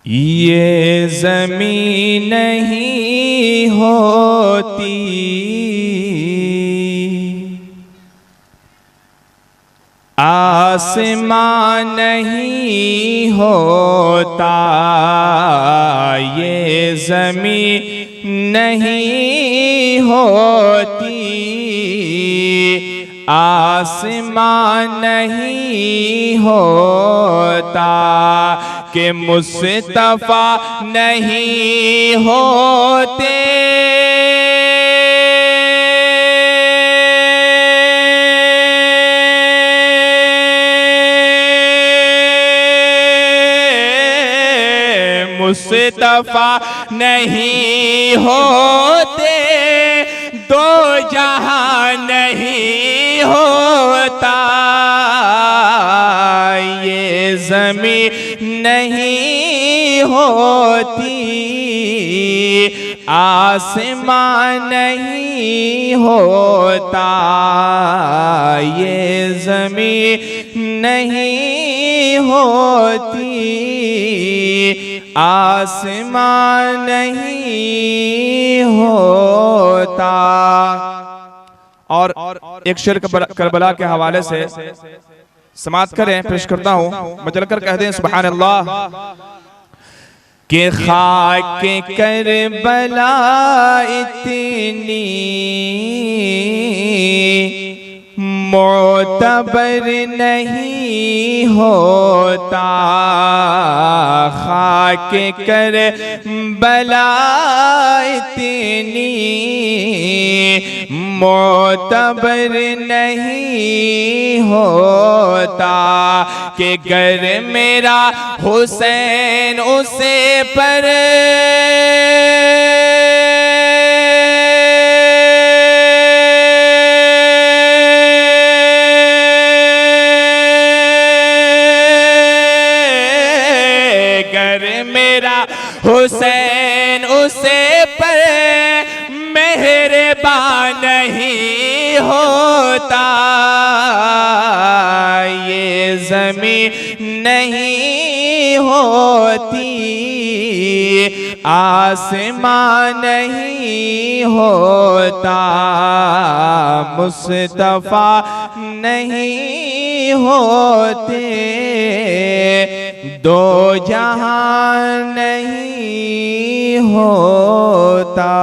ये ज़मीन नहीं होती, आसमां नहीं होता, ये ज़मीन नहीं होती, आसमां नहीं होता, कि मुस्तफ़ा नहीं होते, मुस्तफ़ा नहीं होते, दो जहां नहीं होता, ये ज़मीन नहीं होती, आसमां नहीं होता, ये ज़मीन नहीं होती, आसमां नहीं होता। और एक शेर करबला के हवाले से समाअत करें, पेश करता हूं, मचलकर कह दें सुभान अल्लाह। कि खाक करबला इतनी मोतबर नहीं होता, खाक करबला इतनी मोतबर नहीं होता, कि गर मेरा हुसैन उसे पर हुसैन उसे पर मेहरबान नहीं होता, ये ज़मीन नहीं होती, आसमां नहीं होता, मुस्तफ़ा नहीं होते, दो जहां नहीं होता।